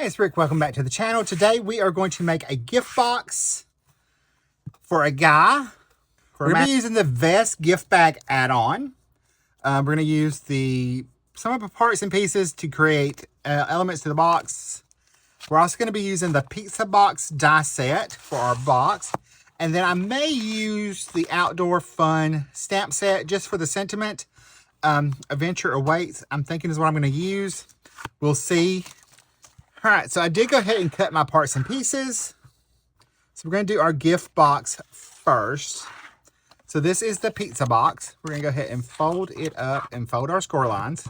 Hey, it's Rick. Welcome back to the channel. Today we are going to make a gift box for a guy. We're going to be using the Vest gift bag add-on. We're going to use some of the parts and pieces to create elements to the box. We're also going to be using the Pizza Box die set for our box. And then I may use the Outdoor Fun stamp set just for the sentiment. Adventure awaits, I'm thinking, is what I'm going to use. We'll see. All right, so I did go ahead and cut my parts and pieces. So we're going to do our gift box first. So this is the pizza box. We're going to go ahead and fold it up and fold our score lines.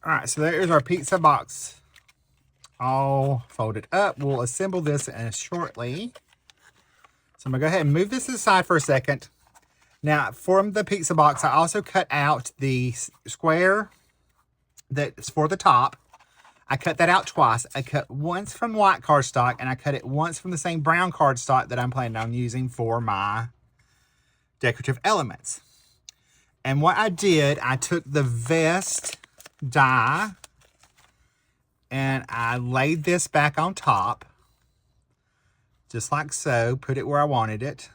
All right, so there is our pizza box all folded up. We'll assemble this shortly. So I'm going to go ahead and move this aside for a second. Now, from the pizza box, I also cut out the square that's for the top. I cut that out twice. I cut once from white cardstock, and I cut it once from the same brown cardstock that I'm planning on using for my decorative elements. And what I did, I took the vest die and I laid this back on top, just like so, put it where I wanted it,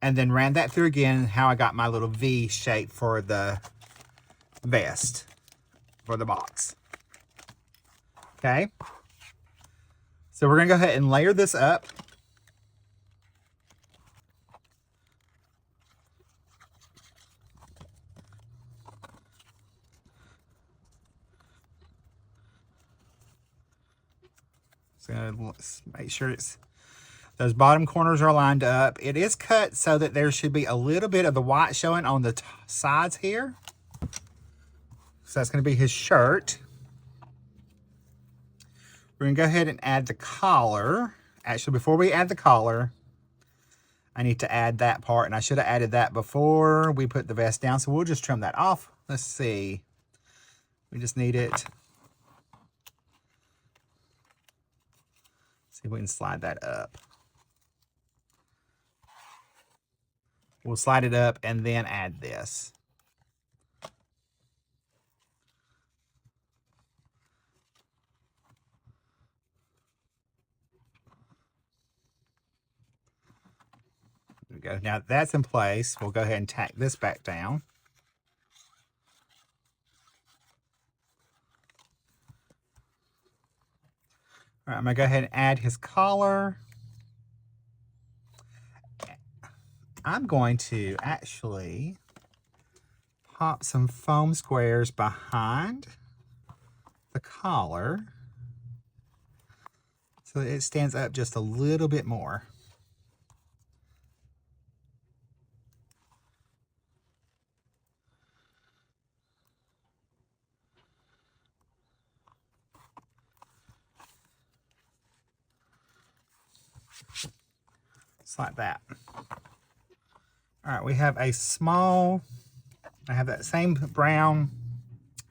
and then ran that through again, how I got my little V shape for the vest, for the box. Okay, so we're gonna go ahead and layer this up. So let's make sure those bottom corners are lined up. It is cut so that there should be a little bit of the white showing on the sides here. So that's going to be his shirt. We're going to go ahead and add the collar. Actually, before we add the collar, I need to add that part, and I should have added that before we put the vest down, so we'll just trim that off. Let's see. We just need it. See if we can slide that up. We'll slide it up and then add this. There we go. Now that that's in place, we'll go ahead and tack this back down. All right, I'm going to go ahead and add his collar. I'm going to actually pop some foam squares behind the collar so that it stands up just a little bit more. Just like that. All right, we have a small, I have that same brown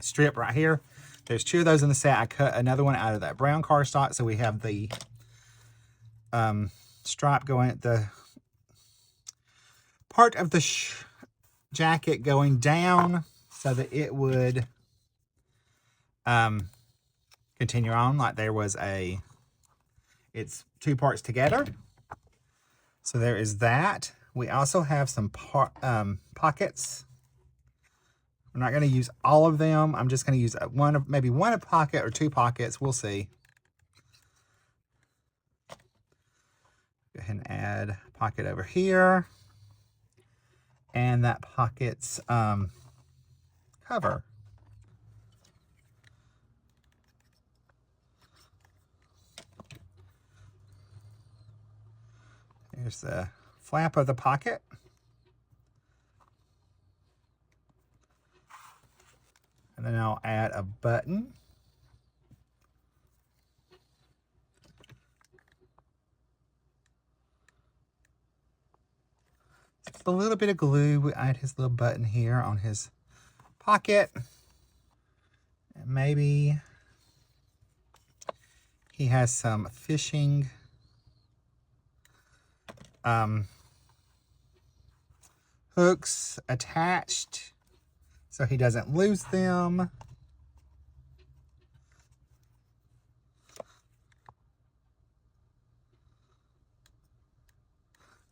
strip right here. There's two of those in the set. I cut another one out of that brown cardstock, so we have the stripe going, the part of the jacket going down so that it would continue on like there was it's two parts together. So there is that. We also have some pockets. I'm not going to use all of them. I'm just going to use maybe one pocket or two pockets. We'll see. Go ahead and add a pocket over here. And that pocket's cover. There's the flap of the pocket. And then I'll add a button. a little bit of glue. We add his little button here on his pocket. And maybe he has some fishing hooks attached so he doesn't lose them.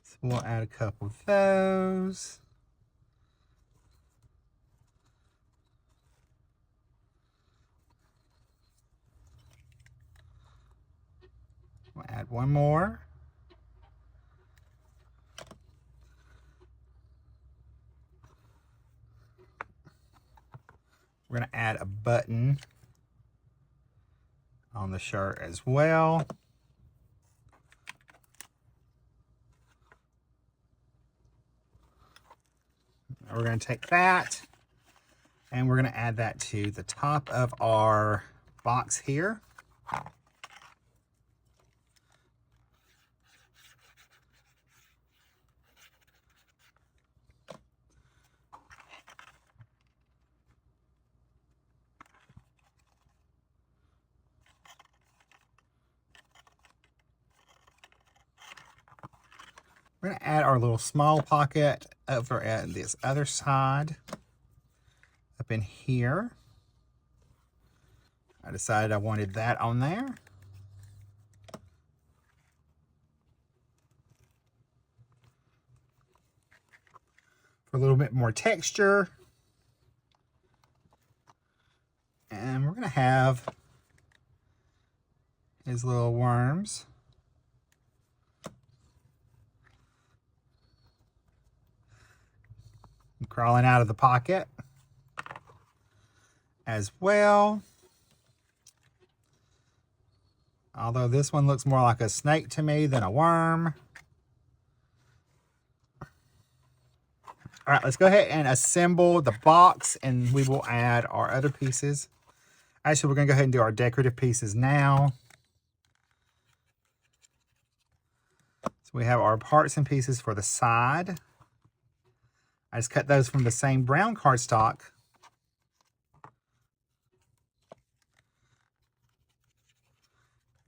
So we'll add a couple of those. We'll add one more. We're going to add a button on the shirt as well. Now we're going to take that and we're going to add that to the top of our box here. We're going to add our little small pocket over at this other side, up in here. I decided I wanted that on there. For a little bit more texture. And we're going to have his little worms. Crawling out of the pocket as well. Although this one looks more like a snake to me than a worm. All right, let's go ahead and assemble the box and we will add our other pieces. Actually, we're going to go ahead and do our decorative pieces now. So we have our parts and pieces for the side. I just cut those from the same brown cardstock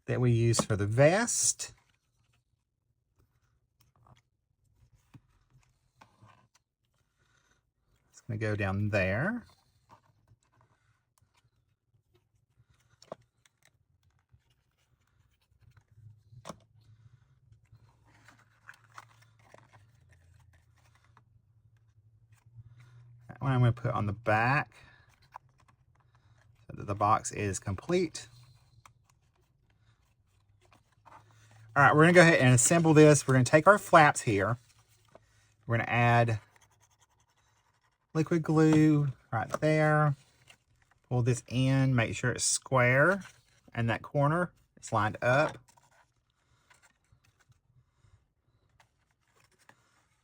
that we use for the vest. It's going to go down there. That one I'm going to put on the back so that the box is complete. All right, we're going to go ahead and assemble this. We're going to take our flaps here. We're going to add liquid glue right there. Pull this in, make sure it's square, and that corner is lined up.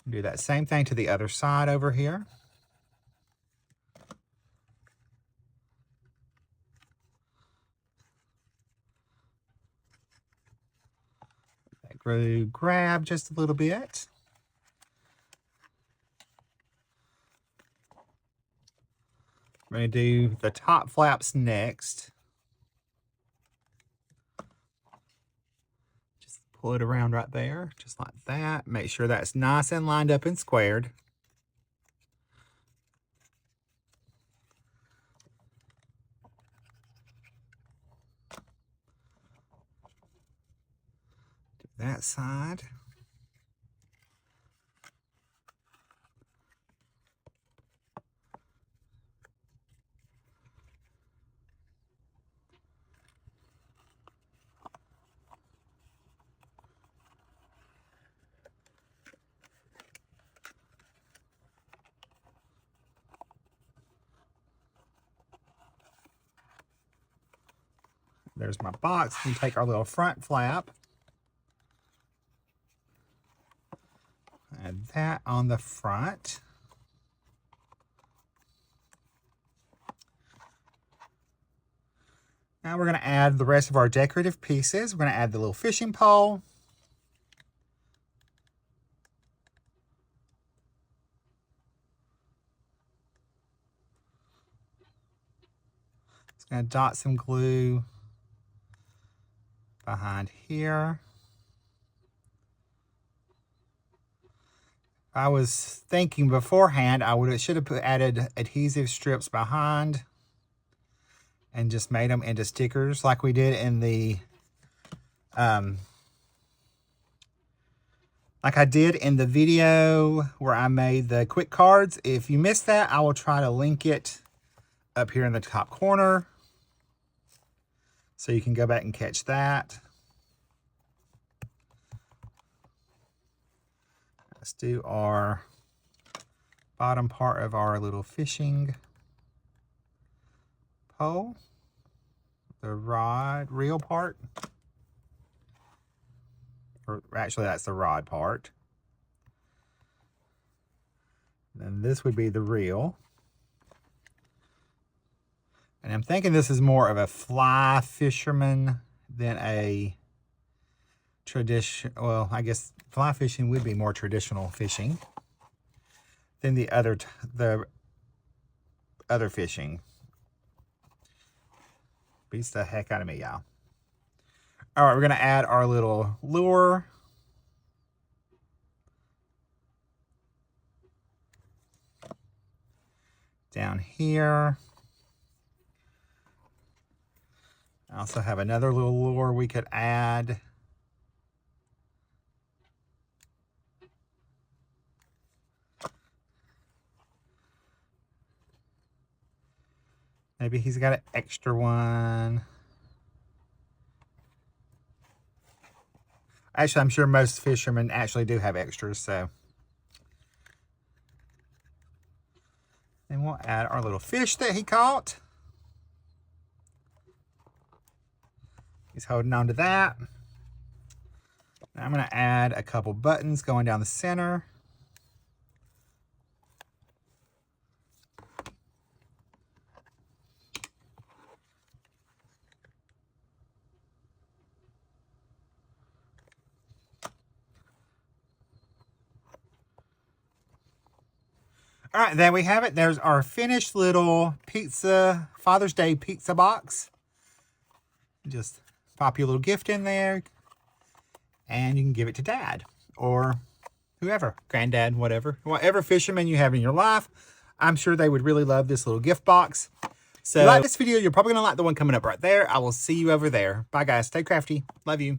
Do that same thing to the other side over here. That glue grab just a little bit. We're going to do the top flaps next. Just pull it around right there, just like that. Make sure that's nice and lined up and squared. Do that side. There's my box. We take our little front flap. Add that on the front. Now we're going to add the rest of our decorative pieces. We're going to add the little fishing pole. Gonna dot some glue behind here. I was thinking beforehand should have added adhesive strips behind and just made them into stickers like we did in the like I did in the video where I made the quick cards. If you missed that, I will try to link it up here in the top corner so you can go back and catch that. Let's do our bottom part of our little fishing pole, the reel part. Or actually, that's the rod part. And this would be the reel. And I'm thinking this is more of a fly fisherman than a tradition. Well, I guess fly fishing would be more traditional fishing than the other fishing. Beats the heck out of me, y'all. All right, we're going to add our little lure. Down here. I also have another little lure we could add. Maybe he's got an extra one. Actually, I'm sure most fishermen actually do have extras, so. Then we'll add our little fish that he caught. He's holding on to that. Now I'm going to add a couple buttons going down the center. All right, there we have it. There's our finished little Father's Day pizza box. Just pop your little gift in there, and you can give it to Dad or whoever, Granddad, whatever fisherman you have in your life. I'm sure they would really love this little gift box. So if you like this video, you're probably going to like the one coming up right there. I will see you over there. Bye, guys. Stay crafty. Love you.